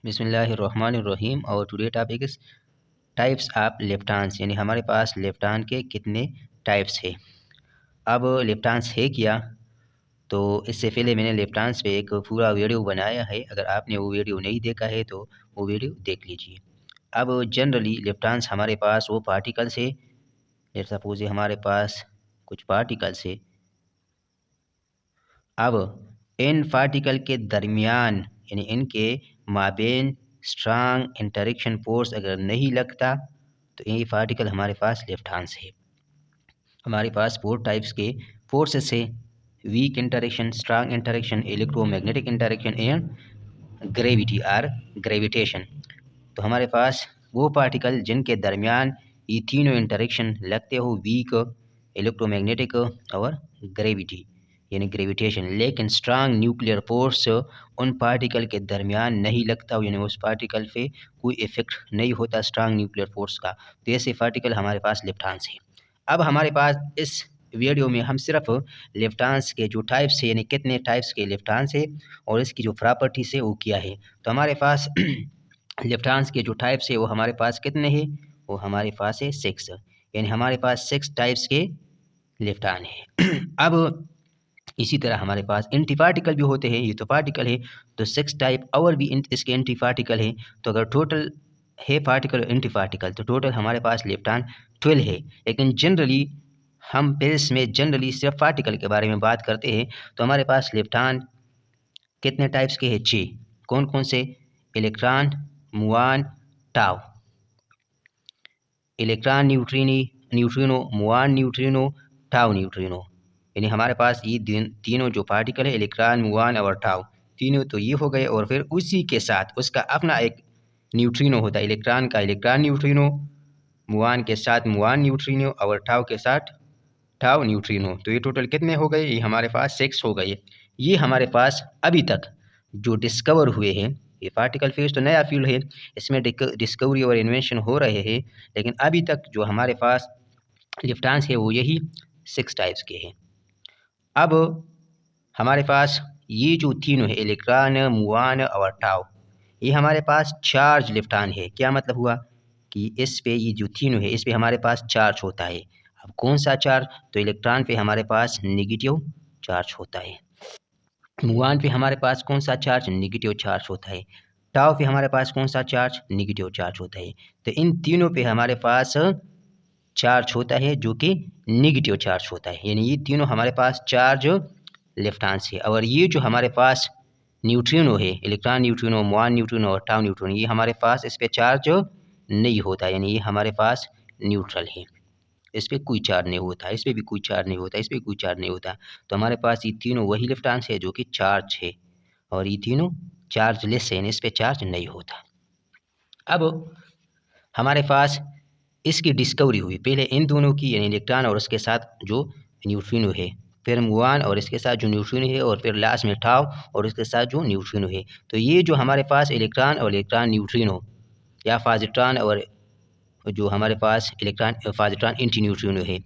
बिस्मिल्लाहिर्रहमानिर्रहीम। और today topic इस टाइप्स ऑफ लेफ्टान्स, यानी हमारे पास लेफ्टान के कितने टाइप्स है। अब लेफ्टान्स है क्या, तो इससे पहले मैंने लेफ्टान्स पे एक पूरा वीडियो बनाया है। अगर आपने वो वीडियो नहीं देखा है तो वो वीडियो देख लीजिए। अब जनरली लेफ्टान्स हमारे पास वो पार्टिकल्स है, जैसे सपोज हमारे पास कुछ पार्टिकल्स है। अब इन पार्टिकल के दरमियान यानी इनके माबेन स्ट्रांग इंटरेक्शन फोर्स अगर नहीं लगता तो ये पार्टिकल हमारे पास लेफ्टान्स है। हमारे पास 4 टाइप्स के फोर्सेस है: weak interaction, strong interaction, electromagnetic interaction and gravity और ग्रेविटेशन। तो हमारे पास वो पार्टिकल जिनके दरमियान ये तीनों इंटरेक्शन लगते हो, वीक, इलेक्ट्रोमैग्नेटिक और ग्रेविटी यानी ग्रेविटेशन, लेकिन स्ट्रांग न्यूक्लियर फोर्स उन पार्टिकल के दरमियान नहीं लगता हो, यानी उस पार्टिकल पे कोई इफेक्ट नहीं होता स्ट्रांग न्यूक्लियर फोर्स का। तो ऐसे पार्टिकल हमारे पास लेफ्टान्स है। अब हमारे पास इस वीडियो में हम सिर्फ लेफ्टान्स के जो टाइप्स है, यानी कितने टाइप्स के लेफ्टान्स है और इसकी जो प्रॉपर्टीज है वो क्या है। तो हमारे पास लेफ्टान्स के जो टाइप्स है वो हमारे पास कितने हैं, वो हमारे पास है 6, यानी हमारे पास 6 टाइप्स के लेफ्टान है। अब इसी तरह हमारे पास एंटी पार्टिकल भी होते हैं, ये तो पार्टिकल है, तो 6 टाइप और भी इसके एंटी पार्टिकल है। तो अगर टोटल है पार्टिकल एंटी पार्टिकल तो टोटल हमारे पास लेफ्टान 12 है। लेकिन जनरली हम पेरिस में जनरली सिर्फ पार्टिकल के बारे में बात करते हैं। तो हमारे पास लेफ्टान कितने टाइप्स के हैं? 6। कौन कौन से? Electron, Muan, tau. Electron neutrino, Muan neutrino, tau neutrino, यानी हमारे पास ये तीनों जो पार्टिकल है, इलेक्ट्रॉन, मुआन और टाउ, तीनों तो ये हो गए। और फिर उसी के साथ उसका अपना एक न्यूट्रिनो होता है, इलेक्ट्रॉन का इलेक्ट्रॉन न्यूट्रिनो, मुआन के साथ मुआन न्यूट्रिनो और टाउ के साथ टाउ न्यूट्रिनो। तो ये टोटल कितने हो गए? ये हमारे पास 6 हो गए। ये हमारे पास अभी तक जो डिस्कवर हुए हैं, ये पार्टिकल फेज तो नया फील्ड है, इसमें डिस्कवरी और इन्वेंशन हो रहे हैं, लेकिन अभी तक जो हमारे पास लेफ्टान्स है वो यही 6 टाइप्स के हैं। अब हमारे पास ये जो तीनों है, इलेक्ट्रॉन, मुआन और टाउ, ये हमारे पास चार्ज लेफ्टान है। क्या मतलब हुआ कि इस पे ये जो तीनों है इस पे हमारे पास चार्ज होता है। अब कौन सा चार्ज? तो इलेक्ट्रॉन पे हमारे पास नेगेटिव चार्ज होता है, मुआन पे हमारे पास कौन सा चार्ज? नेगेटिव चार्ज होता है, टाउ पे हमारे पास कौन सा चार्ज? नेगेटिव चार्ज होता है। तो इन तीनों पे हमारे पास चार्ज होता है जो कि नेगेटिव चार्ज होता है, यानी ये तीनों हमारे पास चार्ज लेफ्टान्स है। और ये जो हमारे पास न्यूट्रिनो है, इलेक्ट्रॉन न्यूट्रिनो, मुआन न्यूट्रिनो और टाउ न्यूट्रिनो, ये हमारे पास इस पे चार्ज नहीं होता, यानी ये हमारे पास न्यूट्रल है, इस पर कोई चार्ज नहीं होता, इस पर भी कोई चार्ज नहीं होता, इस पर कोई चार्ज नहीं होता। तो हमारे पास ये तीनों वही लेफ्टान्स है जो कि चार्ज है, और ये तीनों चार्ज लेस है, इस पर चार्ज नहीं होता। अब हमारे पास इसकी डिस्कवरी हुई पहले इन दोनों की, यानी इलेक्ट्रॉन और उसके साथ जो न्यूट्रिनो है, फिर मुआन और इसके साथ जो न्यूट्रिनो है, और फिर लास्ट में टाउ और इसके साथ जो न्यूट्रिनो है। तो ये जो हमारे पास इलेक्ट्रॉन और इलेक्ट्रॉन न्यूट्रिनो या फाजिट्रॉन और जो हमारे पास इलेक्ट्रॉन फाजिट्रॉन एंटी न्यूट्रिनो है,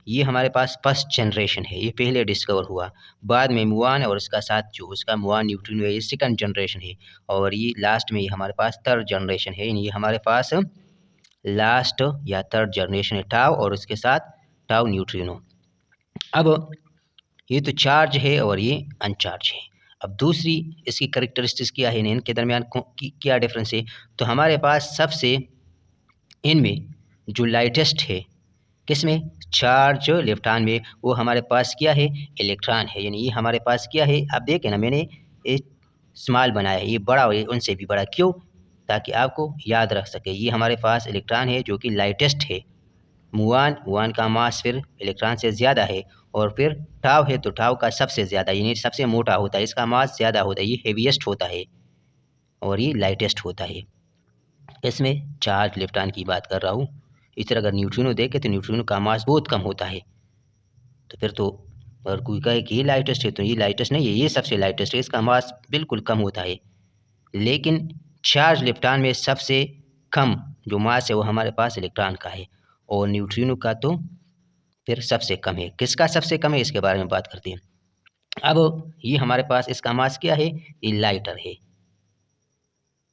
ये हमारे पास फर्स्ट जनरेशन है, ये पहले डिस्कवर हुआ। बाद में मुआन और इसका साथ जो उसका मुआन न्यूट्रिनो है, ये सेकंड जनरेशन है। और ये लास्ट में ये हमारे पास थर्ड जनरेशन है, यानी ये हमारे पास लास्ट या थर्ड जनरेशन है, टाउ और उसके साथ टाउ न्यूट्रिनो। अब ये तो चार्ज है और ये अनचार्ज है। अब दूसरी इसकी करेक्टरिस्टिक्स क्या है, इनके दरमियान क्या डिफरेंस है। तो हमारे पास सबसे इनमें जो लाइटेस्ट है, किसमें? चार्ज लेफ्टान में, वो हमारे पास क्या है? इलेक्ट्रॉन है, यानी ये हमारे पास क्या है? आप देखें ना, मैंने एक स्मॉल बनाया है, ये बड़ा है उनसे भी बड़ा, क्यों? ताकि आपको याद रख सके। ये हमारे पास इलेक्ट्रॉन है जो कि लाइटेस्ट है, मुआन का मास फिर इलेक्ट्रॉन से ज़्यादा है, और फिर टाउ है तो टाउ का सबसे ज़्यादा, यानी सबसे मोटा होता है, इसका मास ज़्यादा होता है, ये हेवीएस्ट होता है और ये लाइटेस्ट होता है। इसमें चार्ज लेफ्टान की बात कर रहा हूँ। इस तरह अगर न्यूट्रिनो देखे तो न्यूट्रिनो का मास बहुत कम होता है, तो फिर तो अगर कोई कहे कि ये लाइटेस्ट है तो ये लाइटेस्ट नहीं है, ये सबसे लाइटेस्ट है, इसका मास बिल्कुल कम होता है। लेकिन चार्ज लेफ्टान में सबसे कम जो मास है वो हमारे पास इलेक्ट्रॉन का है, और न्यूट्रिनो का तो फिर सबसे कम है। किसका सबसे कम है इसके बारे में बात करते हैं। अब ये हमारे पास इसका मास क्या है? ये लाइटर है,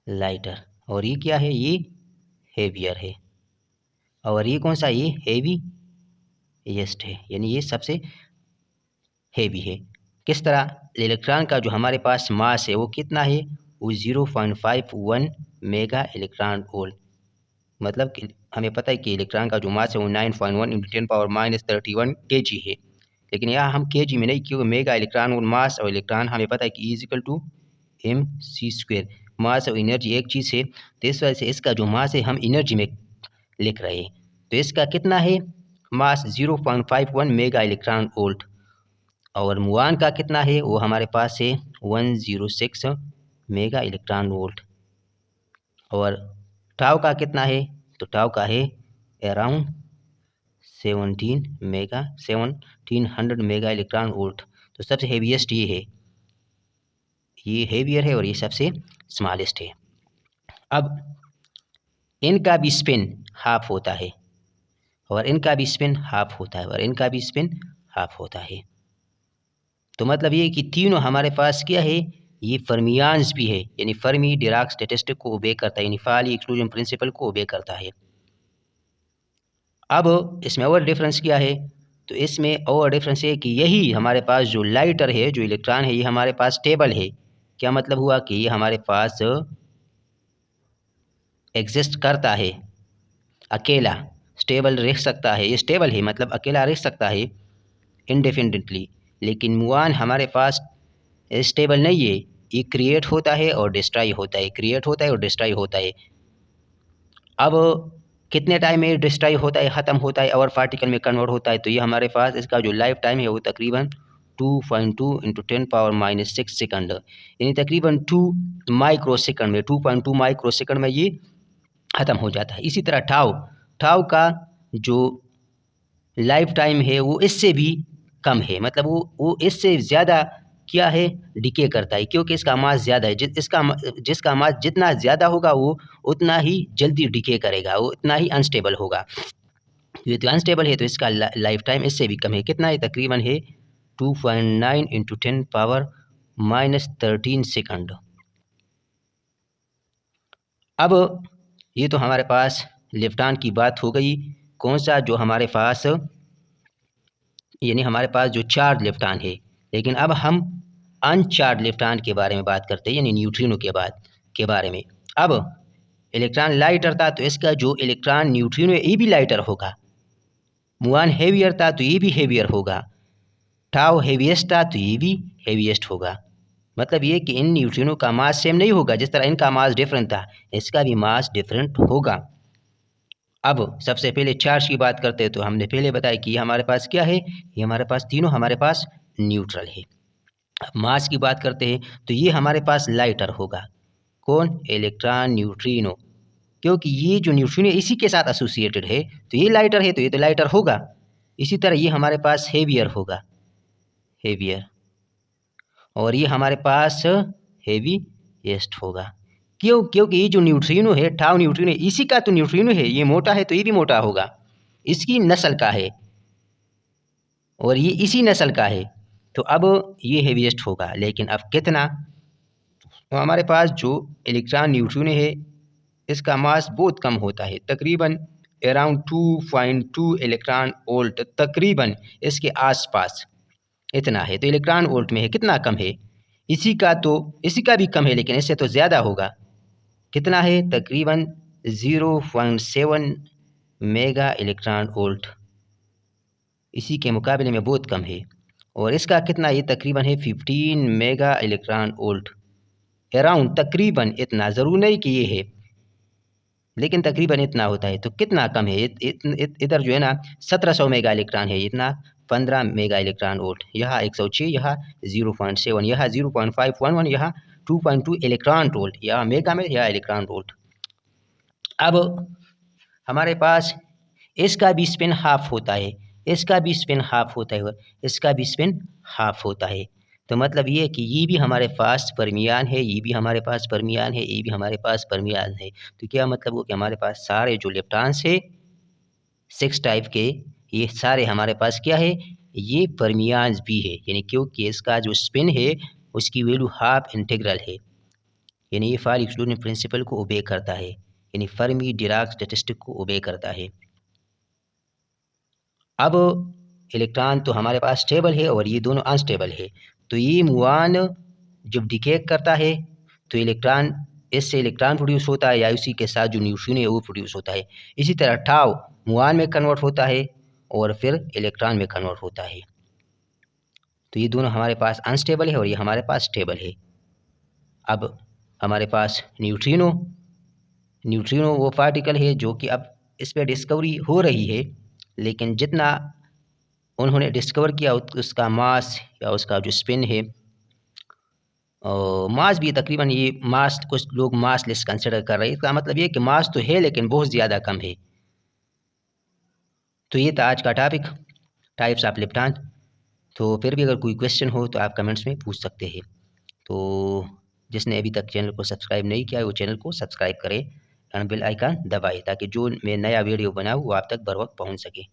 लाइटर, और ये क्या है, ये हेवियर है, और ये कौन सा, ये हेवीएस्ट है, यानी ये सबसे हेवी है। किस तरह, इलेक्ट्रॉन का जो हमारे पास मास है वो कितना है, वो 0.51 मेगा इलेक्ट्रॉन वोल्ट, मतलब कि हमें पता है कि इलेक्ट्रॉन का जो मास है वो 9.1 इंटू 10⁻31 kg है, लेकिन यहाँ हम kg में नहीं, क्योंकि मेगा इलेक्ट्रॉन और मास और इलेक्ट्रॉन हमें पता है कि E = mc², मास और एनर्जी एक चीज़ है, तो इस वजह से इसका जो मास है हम एनर्जी में लिख रहे हैं। तो इसका कितना है मास, 0.51 मेगा इलेक्ट्रॉन वोल्ट, और मुआन का कितना है, वो हमारे पास है 106 मेगा इलेक्ट्रॉन वोल्ट, और टाउ का कितना है, तो टाउ का है अराउंड 1700 मेगा इलेक्ट्रॉन वोल्ट। तो सबसे हेवीएस्ट ये है, ये हेवियर है, और ये सबसे स्मॉलेस्ट है। अब इनका भी स्पिन हाफ होता है, और इनका भी स्पिन हाफ होता है, और इनका भी स्पिन हाफ होता है। तो मतलब ये कि तीनों हमारे पास क्या है, ये फर्मियान्स भी है, यानी फर्मी डिराक स्टैटिस्टिक को ओबे करता है, यानी फाली एक्सक्लूजन प्रिंसिपल को ओबे करता है। अब इसमें और डिफरेंस क्या है, तो इसमें और डिफरेंस है कि यही हमारे पास जो लाइटर है, जो इलेक्ट्रॉन है, ये हमारे पास स्टेबल है। क्या मतलब हुआ कि ये हमारे पास एग्जिस्ट करता है, अकेला स्टेबल रह सकता है, ये स्टेबल है मतलब अकेला रह सकता है इंडेफिनिटली। लेकिन मुआन हमारे पास स्टेबल नहीं है, ये क्रिएट होता है और डिस्ट्रॉय होता है, क्रिएट होता है और डिस्ट्रॉय होता है। अब कितने टाइम में डिस्ट्रॉय होता है, ख़त्म होता है और पार्टिकल में कन्वर्ट होता है, तो ये हमारे पास इसका जो लाइफ टाइम है वो तकरीबन 2.2 इंटू 10⁻⁻6 सेकंड, यानी तकरीबन 2 माइक्रो सेकंड में, 2.2 माइक्रो सेकंड में ये ख़त्म हो जाता है। इसी तरह टाउ का जो लाइफ टाइम है वो इससे भी कम है, मतलब वो इससे ज़्यादा क्या है, डिके करता है, क्योंकि इसका मास ज़्यादा है। जिसका मास जितना ज़्यादा होगा वो उतना ही जल्दी डिके करेगा, वो उतना ही अनस्टेबल होगा। ये तो अनस्टेबल है, तो इसका लाइफ टाइम इससे भी कम है, कितना है, तकरीबन है 2.9 इंटू 10⁻⁻13 सेकंड। अब ये तो हमारे पास लेफ्टान की बात हो गई, कौन सा, जो हमारे पास यानी हमारे पास जो चार्ज लेफ्टान है। लेकिन अब हम अनचार्ज लेफ्टान के बारे में बात करते हैं, यानी न्यूट्रिनो के बारे में। अब इलेक्ट्रॉन लाइटर था तो इसका जो इलेक्ट्रॉन न्यूट्रिनो है ये भी लाइटर होगा, मुआन हेवियर था तो ये भी हेवियर होगा, टाउ हेवीएस्ट था तो ये भी हेवीएस्ट होगा। मतलब ये कि इन न्यूट्रिनो का मास सेम नहीं होगा, जिस तरह इनका मास डिफरेंट था इसका भी मास डिफरेंट होगा। अब सबसे पहले चार्ज की बात करते हैं, तो हमने पहले बताया कि ये हमारे पास क्या है, ये हमारे पास तीनों हमारे पास न्यूट्रल है। अब मास की बात करते हैं तो ये हमारे पास लाइटर होगा, कौन, इलेक्ट्रॉन न्यूट्रिनो, क्योंकि ये जो न्यूट्रिनो इसी के साथ एसोसिएटेड है, तो ये लाइटर है तो ये तो लाइटर होगा। इसी तरह ये हमारे पास हेवियर होगा, हेवियर, और ये हमारे पास हेवीएस्ट होगा। क्योंकि ये जो न्यूट्रिनो है, टाउ न्यूट्रिनो, इसी का तो न्यूट्रिनो है, ये मोटा है तो ये भी मोटा होगा, इसकी नस्ल का है, और ये इसी नस्ल का है, तो अब ये हेवीएस्ट होगा। लेकिन अब कितना, तो हमारे पास जो इलेक्ट्रॉन न्यूट्रिनो है इसका मास बहुत कम होता है, तकरीबन अराउंड 2.2 इलेक्ट्रॉन वोल्ट, तकरीबन इसके आसपास इतना है। तो इलेक्ट्रॉन वोल्ट में है, कितना कम है, इसी का भी कम है, लेकिन इससे तो ज़्यादा होगा। कितना है, तकरीबन 0.7 मेगा इलेक्ट्रॉन वोल्ट, इसी के मुकाबले में बहुत कम है। और इसका कितना, ये तकरीबन है 15 मेगा इलेक्ट्रॉन वोल्ट, अराउंड तकरीबन इतना, ज़रूर नहीं कि ये है, लेकिन तकरीबन इतना होता है। तो कितना कम है, इधर जो है ना 1700 मेगा इलेक्ट्रॉन है, इतना 15 मेगा इलेक्ट्रॉन वोल्ट, यहाँ 106, यहाँ 0.7, यहाँ 0.511, यहाँ 2.2 इलेक्ट्रॉन वोल्ट, यहाँ मेगा में, यहाँ इलेक्ट्रॉन वोल्ट। अब हमारे पास इसका भी स्पिन हाफ होता है, इसका भी स्पिन हाफ होता है, इसका भी स्पिन हाफ होता है। तो मतलब ये कि ये भी हमारे पास परमियान है, ये भी हमारे पास परमियान है, ये भी हमारे पास परमियान है। तो क्या मतलब वो कि हमारे पास सारे जो लेप्टॉन्स है 6 टाइप के, ये सारे हमारे पास क्या है, ये परमियान्स भी है, यानी क्योंकि इसका जो स्पिन है उसकी वैल्यू हाफ इंटीग्रल है। यानी ये फार एक्सक्लूजन प्रिंसिपल को ओबे करता है, यानी फर्मी डिराक स्टैटिस्टिक को ओबे करता है। अब इलेक्ट्रॉन तो हमारे पास स्टेबल है और ये दोनों अनस्टेबल है, तो ये मुआन जब डिके करता है तो इलेक्ट्रॉन, इससे इलेक्ट्रॉन प्रोड्यूस होता है या उसी के साथ जो न्यूट्रिनो है वो प्रोड्यूस होता है। इसी तरह टाउ मुआन में कन्वर्ट होता है और फिर इलेक्ट्रॉन में कन्वर्ट होता है। तो ये दोनों हमारे पास अनस्टेबल है और ये हमारे पास स्टेबल है। अब हमारे पास न्यूट्रिनो वो पार्टिकल है जो कि अब इस पर डिस्कवरी हो रही है, लेकिन जितना उन्होंने डिस्कवर किया उसका मास या उसका जो स्पिन है, मास भी तकरीबन, ये मास कुछ लोग मासलेस कंसिडर कर रहे हैं। इसका मतलब ये कि मास तो है लेकिन बहुत ज़्यादा कम है। तो ये था आज का टॉपिक, टाइप्स ऑफ लेप्टॉन। तो फिर भी अगर कोई क्वेश्चन हो तो आप कमेंट्स में पूछ सकते हैं। तो जिसने अभी तक चैनल को सब्सक्राइब नहीं किया है वो चैनल को सब्सक्राइब करें और बेल आइकन दबाएं ताकि जो मैं नया वीडियो बनाऊँ वो आप तक बर वक्त पहुँच सके।